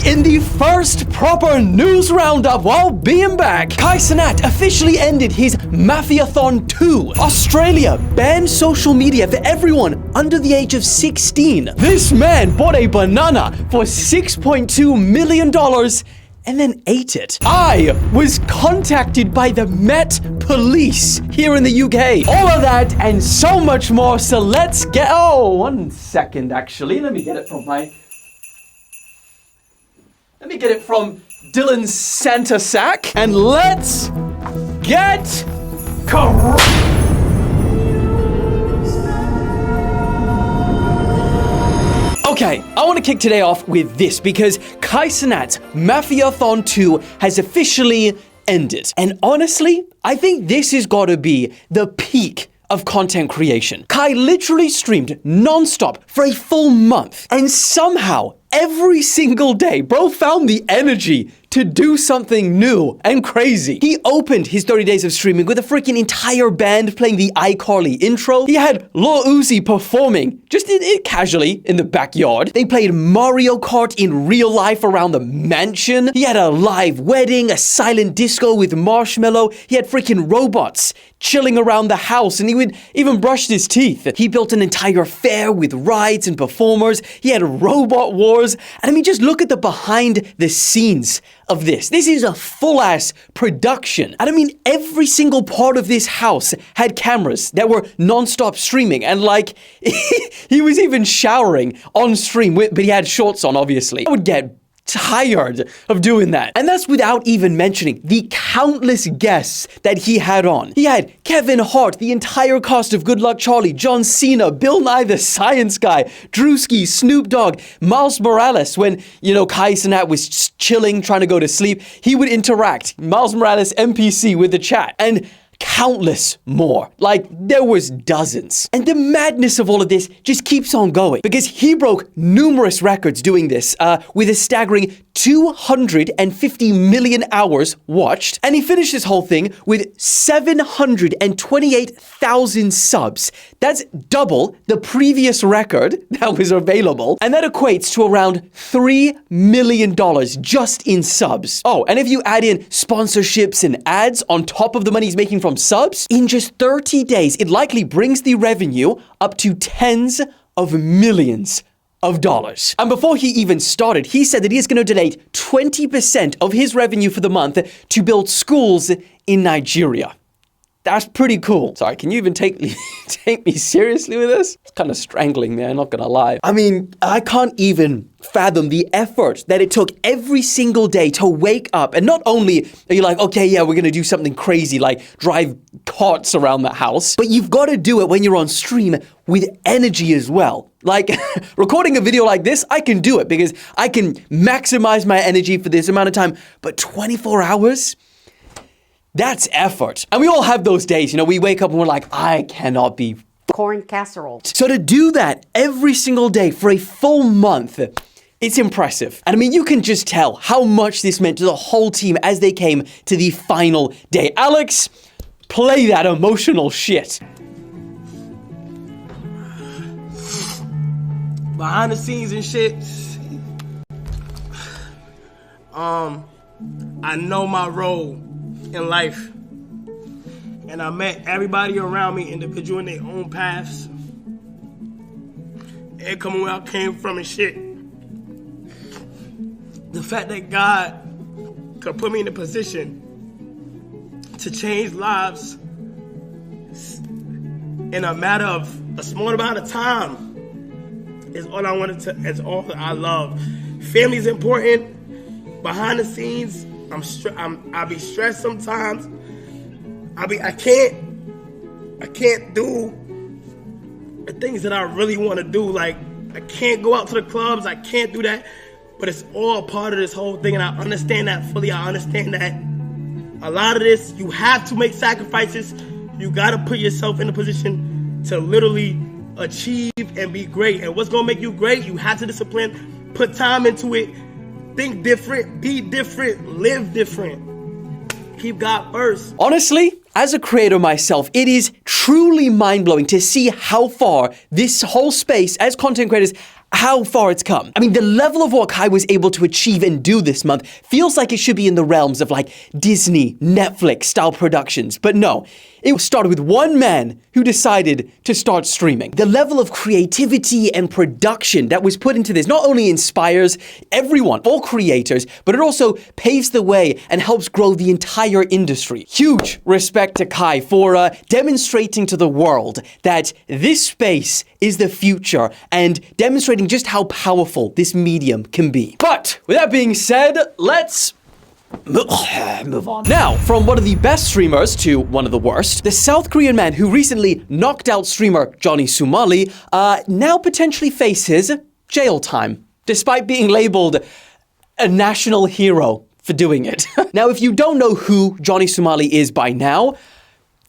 in the first proper news roundup while being back. Cenat officially ended his Mafiathon 2. Australia banned social media for everyone under the age of 16. This man bought a banana for $6.2 million and then ate it. I was contacted by the Met Police here in the UK. All of that and so much more, so let's get... Oh, 1 second, actually. Let me get it from Dylan's Santa sack. And let's get... Okay, I want to kick today off with this because Cenat's Mafiathon 2 has officially ended. And honestly, I think this has got to be the peak of content creation. Kai literally streamed non-stop for a full month. And somehow, every single day, bro found the energy to do something new and crazy. He opened his 30 days of streaming with a freaking entire band playing the iCarly intro. He had Lil Uzi performing just casually in the backyard. They played Mario Kart in real life around the mansion. He had a live wedding, a silent disco with Marshmello. He had freaking robots chilling around the house, and he would even brush his teeth. He built an entire fair with rides and performers. He had robot wars. And I mean, just look at the behind the scenes of this. This is a full-ass production. And I mean, every single part of this house had cameras that were non-stop streaming. And like, he was even showering on stream, but he had shorts on, obviously. I would get tired of doing that. And that's without even mentioning the countless guests that he had on. He had Kevin Hart, the entire cast of Good Luck Charlie, John Cena, Bill Nye the Science Guy, Drewski, Snoop Dogg, Miles Morales. When, Cenat was chilling, trying to go to sleep, he would interact. Miles Morales NPC with the chat. And countless more. Like, there was dozens. And the madness of all of this just keeps on going because he broke numerous records doing this with a staggering 250 million hours watched. And he finished this whole thing with 728,000 subs. That's double the previous record that was available. And that equates to around $3 million just in subs. Oh, and if you add in sponsorships and ads on top of the money he's making from subs, in just 30 days, it likely brings the revenue up to tens of millions of dollars. And before he even started, he said that he is going to donate 20% of his revenue for the month to build schools in Nigeria. That's pretty cool. Sorry, can you even take me seriously with this? It's kind of strangling me, I'm not gonna lie. I mean, I can't even fathom the effort that it took every single day to wake up. And not only are you like, okay, yeah, we're gonna do something crazy like drive carts around the house, but you've got to do it when you're on stream with energy as well. Like, recording a video like this, I can do it because I can maximize my energy for this amount of time, but 24 hours? That's effort. And we all have those days, we wake up and we're like, I cannot be corn casserole. So to do that every single day for a full month, it's impressive. And I mean, you can just tell how much this meant to the whole team as they came to the final day. Alex, play that emotional shit. Behind the scenes and shit, I know my role in life, and I met everybody around me, individual in their own paths, and coming where I came from and shit. The fact that God could put me in a position to change lives in a matter of a small amount of time is all I wanted to. It's all that I love. Family's important. Behind the scenes, I be stressed sometimes. I can't do the things that I really want to do. Like, I can't go out to the clubs. I can't do that. But it's all part of this whole thing, and I understand that fully. I understand that a lot of this, you have to make sacrifices. You got to put yourself in a position to literally achieve and be great. And what's going to make you great? You have to discipline, put time into it. Think different, be different, live different. Keep God first. Honestly, as a creator myself, it is truly mind-blowing to see how far this whole space as content creators how far it's come. I mean, the level of what Kai was able to achieve and do this month feels like it should be in the realms of like Disney, Netflix style productions. But no, it started with one man who decided to start streaming. The level of creativity and production that was put into this not only inspires everyone, all creators, but it also paves the way and helps grow the entire industry. Huge respect to Kai for demonstrating to the world that this space is the future and demonstrating just how powerful this medium can be. But with that being said, let's move on. Now, from one of the best streamers to one of the worst, the South Korean man who recently knocked out streamer Johnny Somali now potentially faces jail time, despite being labeled a national hero for doing it. Now, if you don't know who Johnny Somali is by now,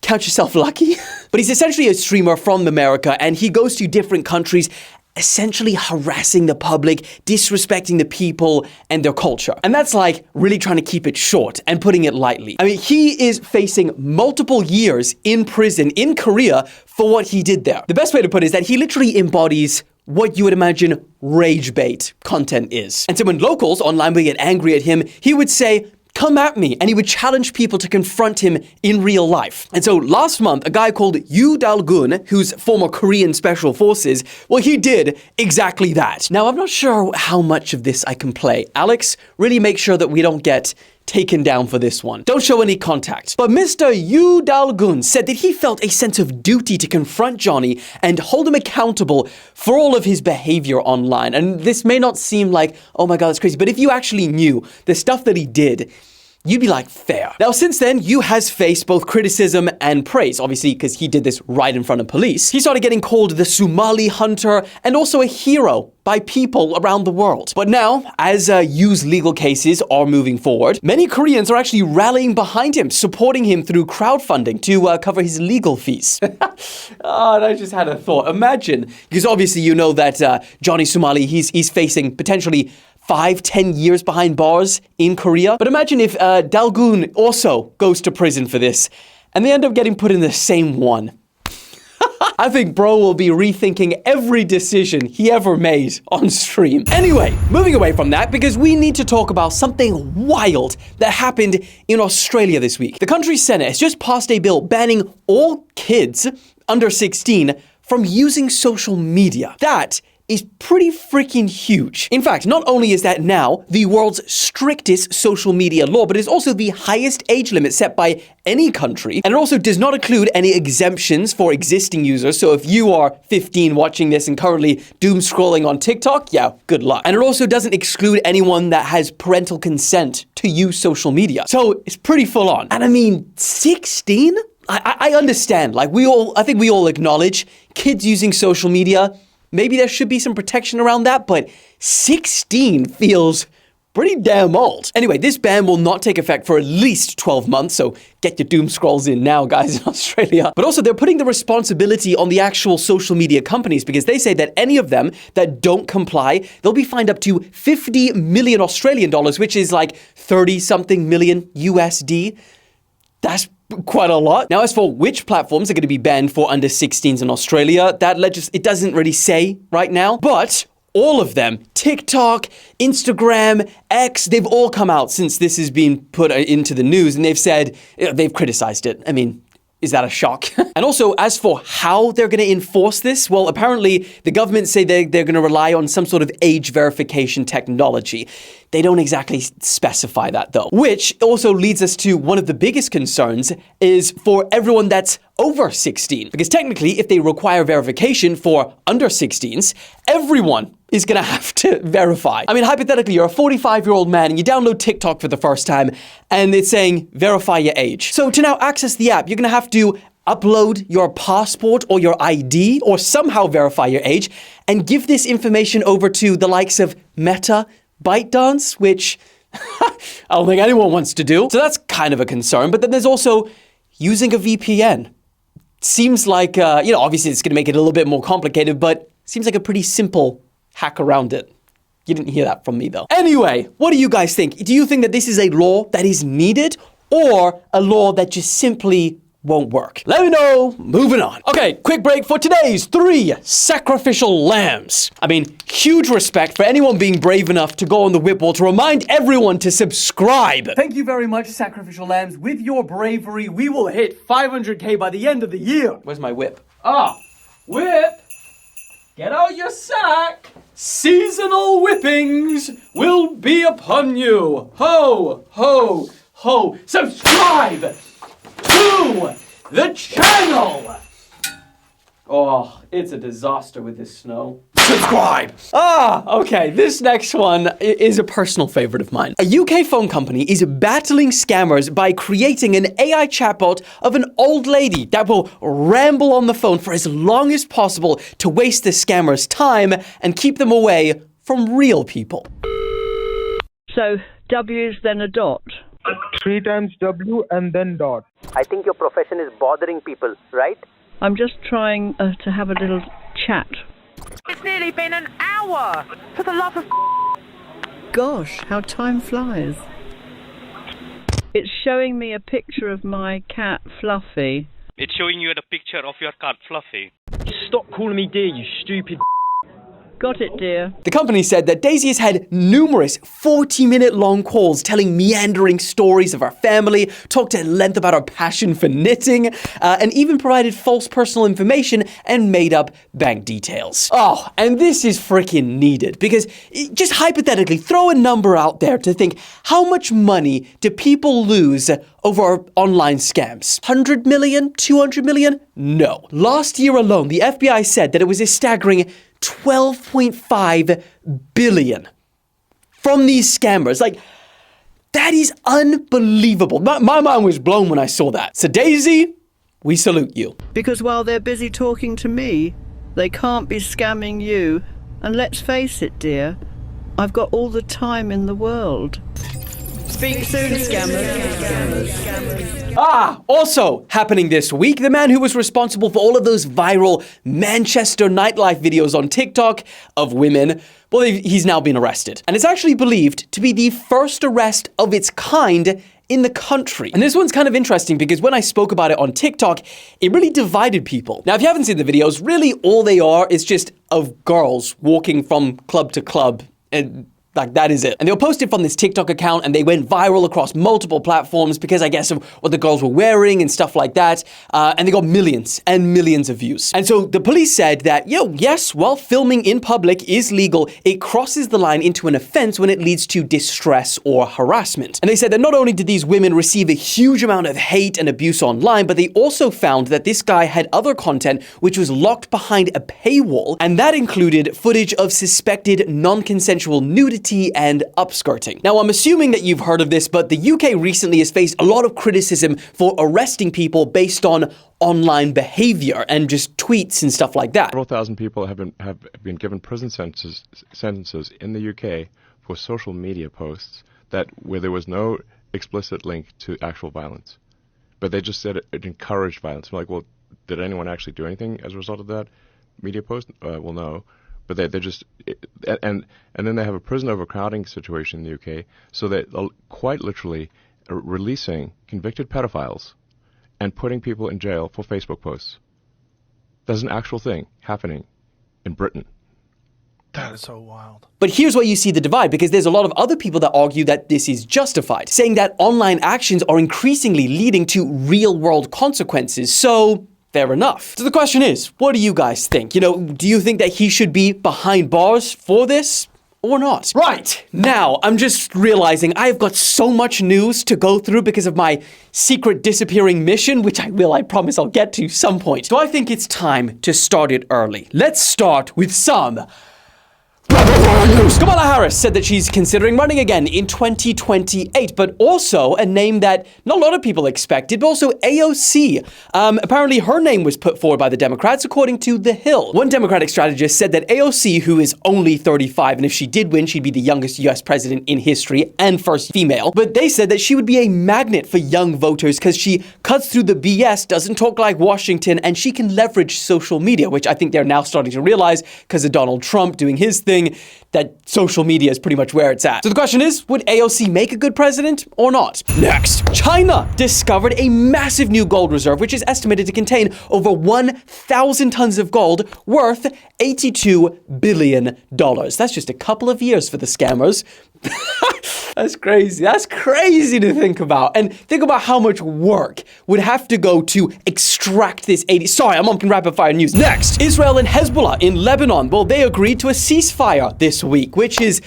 count yourself lucky. But he's essentially a streamer from America, and he goes to different countries essentially harassing the public, disrespecting the people and their culture. And that's like really trying to keep it short and putting it lightly. I mean, he is facing multiple years in prison in Korea for what he did there. The best way to put it is that he literally embodies what you would imagine rage bait content is. And so when locals online would get angry at him, he would say, "Come at me," and he would challenge people to confront him in real life. And so last month, a guy called Yoo Dalgoon, who's former Korean Special Forces, well, he did exactly that. Now, I'm not sure how much of this I can play. Alex, really make sure that we don't get taken down for this one. Don't show any contact. But Mr. Yoo Dalgoon said that he felt a sense of duty to confront Johnny and hold him accountable for all of his behavior online. And this may not seem like, oh my God, that's crazy. But if you actually knew the stuff that he did, you'd be like, fair. Now, since then, Yoo has faced both criticism and praise, obviously, because he did this right in front of police. He started getting called the Somali hunter and also a hero by people around the world. But now, as Yoo's legal cases are moving forward, many Koreans are actually rallying behind him, supporting him through crowdfunding to cover his legal fees. Oh, and I just had a thought. Imagine, because obviously you know that Johnny Somali, he's facing potentially 5-10 years behind bars in Korea. But imagine if Dalgoon also goes to prison for this, and they end up getting put in the same one. I think bro will be rethinking every decision he ever made on stream. Anyway, moving away from that, because we need to talk about something wild that happened in Australia this week. The country's Senate has just passed a bill banning all kids under 16 from using social media. That is pretty freaking huge. In fact, not only is that now the world's strictest social media law, but it's also the highest age limit set by any country. And it also does not include any exemptions for existing users. So if you are 15 watching this and currently doom scrolling on TikTok, yeah, good luck. And it also doesn't exclude anyone that has parental consent to use social media. So it's pretty full on. And I mean, 16? I understand. Like I think we all acknowledge kids using social media. Maybe there should be some protection around that, but 16 feels pretty damn old. Anyway, this ban will not take effect for at least 12 months, so get your doom scrolls in now, guys, in Australia. But also, they're putting the responsibility on the actual social media companies because they say that any of them that don't comply, they'll be fined up to 50 million Australian dollars, which is like 30-something million USD. That's quite a lot. Now, as for which platforms are going to be banned for under 16s in Australia, it doesn't really say right now, but all of them, TikTok, Instagram, X, they've all come out since this has been put into the news, and they've said, they've criticized it. I mean, is that a shock? And also, as for how they're going to enforce this, well, apparently the government say they're going to rely on some sort of age verification technology. They don't exactly specify that though, which also leads us to one of the biggest concerns is for everyone that's over 16. Because technically, if they require verification for under 16s, everyone is going to have to verify. I mean, hypothetically, you're a 45-year-old man and you download TikTok for the first time and it's saying verify your age. So to now access the app, you're going to have to upload your passport or your ID or somehow verify your age and give this information over to the likes of Meta, ByteDance, which I don't think anyone wants to do. So that's kind of a concern. But then there's also using a VPN. Seems like, obviously it's going to make it a little bit more complicated, but seems like a pretty simple hack around it. You didn't hear that from me though. Anyway, what do you guys think? Do you think that this is a law that is needed or a law that just simply won't work. Let me know. Moving on. Okay, quick break for today's 3 sacrificial lambs. I mean, huge respect for anyone being brave enough to go on the whip wall to remind everyone to subscribe. Thank you very much, sacrificial lambs. With your bravery, we will hit 500k by the end of the year. Where's my whip? Ah, whip. Get out your sack. Seasonal whippings will be upon you. Ho, ho, ho. Subscribe to the channel. Oh, it's a disaster with this snow. Subscribe! Okay, this next one is a personal favorite of mine. A UK phone company is battling scammers by creating an AI chatbot of an old lady that will ramble on the phone for as long as possible to waste the scammers' time and keep them away from real people. So, W is then a dot? 3 times W and then dot. I think your profession is bothering people, right? I'm just trying to have a little chat. It's nearly been an hour! For the love of Gosh, how time flies. It's showing me a picture of my cat, Fluffy. It's showing you the picture of your cat, Fluffy. Stop calling me dear, you stupid. Got it, dear. The company said that Daisy has had numerous 40-minute long calls telling meandering stories of her family, talked at length about her passion for knitting, and even provided false personal information and made up bank details. Oh, and this is freaking needed because just hypothetically, throw a number out there to think how much money do people lose over online scams? 100 million? 200 million? No. Last year alone, the FBI said that it was a staggering 12.5 billion from these scammers. Like, that is unbelievable. My mind was blown when I saw that. So Daisy, we salute you. Because while they're busy talking to me, they can't be scamming you. And let's face it, dear, I've got all the time in the world. Speak soon, scammers. Also happening this week, the man who was responsible for all of those viral Manchester nightlife videos on TikTok of women, well, he's now been arrested. And it's actually believed to be the first arrest of its kind in the country. And this one's kind of interesting because when I spoke about it on TikTok, it really divided people. Now, if you haven't seen the videos, really all they are is just of girls walking from club to club and like, that is it. And they were posted from this TikTok account and they went viral across multiple platforms because I guess of what the girls were wearing and stuff like that. And they got millions and millions of views. And so the police said that, yes, while filming in public is legal, it crosses the line into an offense when it leads to distress or harassment. And they said that not only did these women receive a huge amount of hate and abuse online, but they also found that this guy had other content which was locked behind a paywall. And that included footage of suspected non-consensual nudity and upskirting. Now, I'm assuming that you've heard of this, but the UK recently has faced a lot of criticism for arresting people based on online behavior and just tweets and stuff like that. Several thousand people have been given prison sentences in the UK for social media posts where there was no explicit link to actual violence, but they just said it encouraged violence. I'm like, well, did anyone actually do anything as a result of that media post? Well, no. But they just, and then they have a prison overcrowding situation in the UK, so they're quite literally releasing convicted pedophiles and putting people in jail for Facebook posts. There's an actual thing happening in Britain. That is so wild. But here's where you see the divide, because there's a lot of other people that argue that this is justified, saying that online actions are increasingly leading to real-world consequences. So fair enough. So the question is, what do you guys think? Do you think that he should be behind bars for this or not? Right, now I'm just realizing I've got so much news to go through because of my secret disappearing mission, which I promise I'll get to some point. So I think it's time to start it early. Let's start with some news. Kamala Harris said that she's considering running again in 2028, but also a name that not a lot of people expected, but also AOC. Apparently her name was put forward by the Democrats, according to The Hill. One Democratic strategist said that AOC, who is only 35, and if she did win, she'd be the youngest US president in history and first female, but they said that she would be a magnet for young voters because she cuts through the BS, doesn't talk like Washington, and she can leverage social media, which I think they're now starting to realize because of Donald Trump doing his thing. proving that social media is pretty much where it's at. So the question is, would AOC make a good president or not? Next, China discovered a massive new gold reserve, which is estimated to contain over 1,000 tons of gold worth $82 billion. That's just a couple of years for the scammers. That's crazy. That's crazy to think about. And think about how much work would have to go to extract this 80... Sorry, I'm on rapid fire news. Next, Israel and Hezbollah in Lebanon. Well, they agreed to a ceasefire this week, which is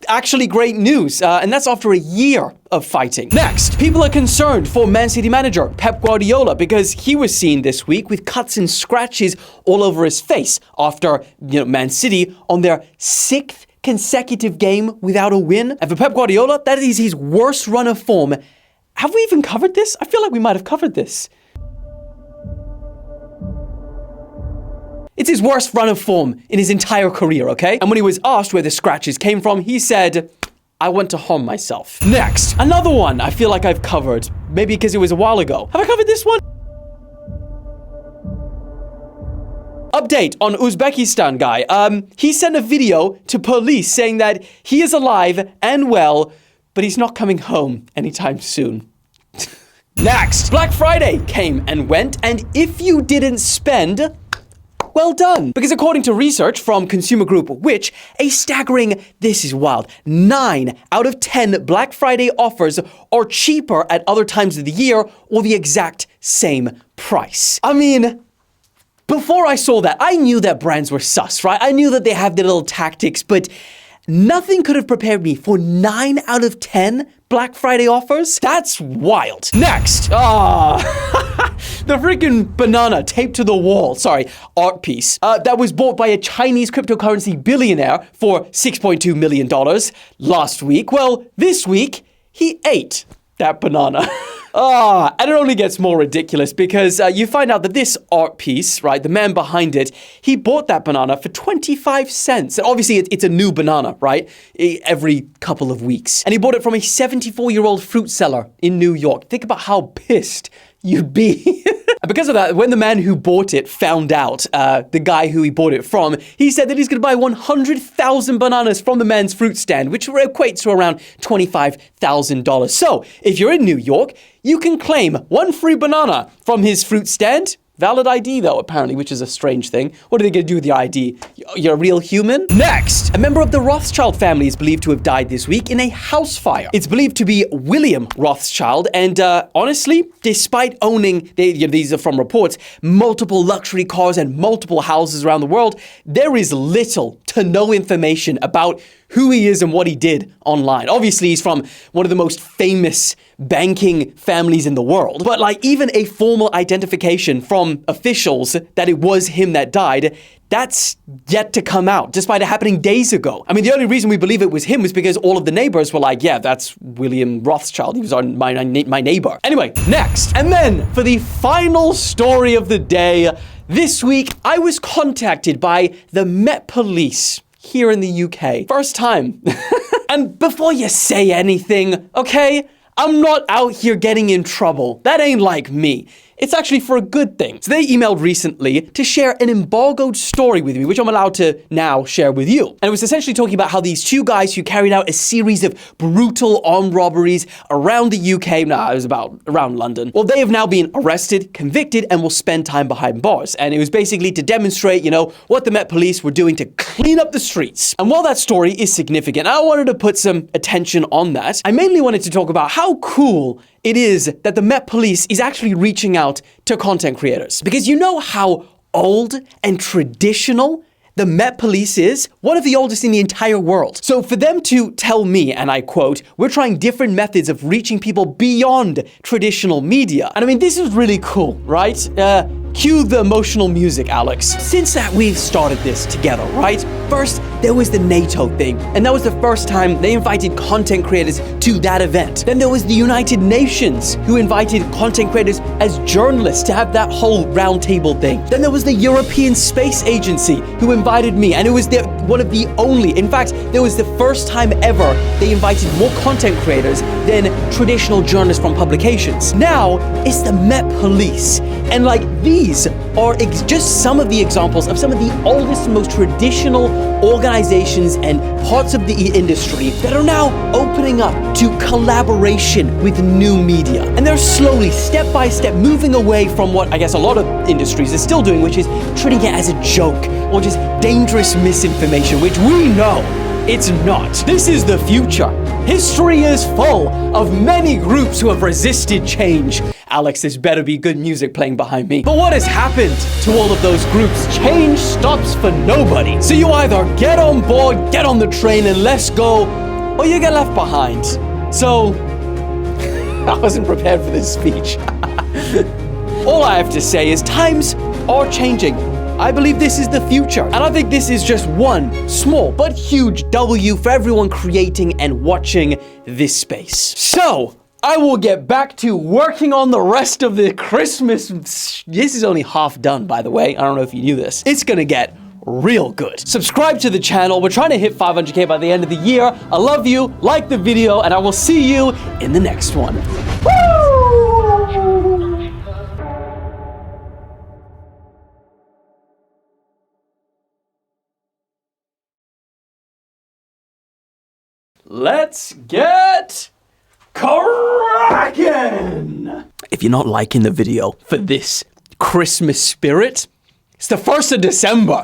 actually great news. And that's after a year of fighting. Next, people are concerned for Man City manager Pep Guardiola because he was seen this week with cuts and scratches all over his face after, Man City on their 6th consecutive game without a win. And for Pep Guardiola, that is his worst run of form. Have we even covered this? I feel like we might have covered this. It's his worst run of form in his entire career, okay? And when he was asked where the scratches came from, he said, I want to harm myself. Next, another one I feel like I've covered, maybe because it was a while ago. Have I covered this one? Update on Uzbekistan guy. He sent a video to police saying that he is alive and well, but he's not coming home anytime soon. Next, Black Friday came and went, and if you didn't spend, well done. Because according to research from consumer group Which, a staggering, this is wild, 9 out of 10 Black Friday offers are cheaper at other times of the year or the exact same price. I mean, before I saw that, I knew that brands were sus, right? I knew that they have their little tactics, but nothing could have prepared me for 9 out of 10 Black Friday offers. That's wild. Next, the freaking banana taped to the wall, art piece, that was bought by a Chinese cryptocurrency billionaire for $6.2 million last week. Well, this week, he ate that banana. And it only gets more ridiculous because you find out that this art piece, right, the man behind it, he bought that banana for 25 cents. And obviously, it's a new banana, right, every couple of weeks. And he bought it from a 74-year-old fruit seller in New York. Think about how pissed you'd be. And because of that, when the man who bought it found out, the guy who he bought it from, he said that he's going to buy 100,000 bananas from the man's fruit stand, which equates to around $25,000. So, if you're in New York, you can claim 1 free banana from his fruit stand. Valid ID, though, apparently, which is a strange thing. What are they going to do with your ID? You're a real human? Next, a member of the Rothschild family is believed to have died this week in a house fire. It's believed to be William Rothschild, and honestly, despite owning, these are from reports, multiple luxury cars and multiple houses around the world, there is little to no information about who he is and what he did online. Obviously, he's from one of the most famous banking families in the world. But even a formal identification from officials that it was him that died, that's yet to come out, despite it happening days ago. I mean, the only reason we believe it was him was because all of the neighbors were like, yeah, that's William Rothschild. He was my neighbor. Anyway, next. And then, for the final story of the day, this week, I was contacted by the Met Police here in the UK. First time. And before you say anything, okay, I'm not out here getting in trouble. That ain't like me. It's actually for a good thing. So they emailed recently to share an embargoed story with me, which I'm allowed to now share with you. And it was essentially talking about how these 2 guys who carried out a series of brutal armed robberies around the UK, it was about around London. Well, they have now been arrested, convicted, and will spend time behind bars. And it was basically to demonstrate, what the Met Police were doing to clean up the streets. And while that story is significant, I wanted to put some attention on that. I mainly wanted to talk about how cool it is that the Met Police is actually reaching out to content creators. Because you know how old and traditional the Met Police is? One of the oldest in the entire world. So for them to tell me, and I quote, we're trying different methods of reaching people beyond traditional media. And I mean, this is really cool, right? Cue the emotional music, Alex. Since that we've started this together, right? First, there was the NATO thing, and that was the first time they invited content creators to that event. Then there was the United Nations, who invited content creators as journalists to have that whole roundtable thing. Then there was the European Space Agency, who invited me, and it was one of the only, in fact, there was the first time ever they invited more content creators than traditional journalists from publications. Now, it's the Met Police, and these these are just some of the examples of some of the oldest, most traditional organizations and parts of the industry that are now opening up to collaboration with new media. And they're slowly, step by step, moving away from what I guess a lot of industries are still doing, which is treating it as a joke or just dangerous misinformation, which we know it's not. This is the future. History is full of many groups who have resisted change. Alex, this better be good music playing behind me. But what has happened to all of those groups? Change stops for nobody. So you either get on board, get on the train and let's go, or you get left behind. So, I wasn't prepared for this speech. All I have to say is times are changing. I believe this is the future. And I think this is just one small but huge W for everyone creating and watching this space. So, I will get back to working on the rest of the Christmas. This is only half done, by the way. I don't know if you knew this. It's gonna get real good. Subscribe to the channel. We're trying to hit 500K by the end of the year. I love you. Like the video, and I will see you in the next one. Let's get cracking! If you're not liking the video for this Christmas spirit, it's the 1st of December.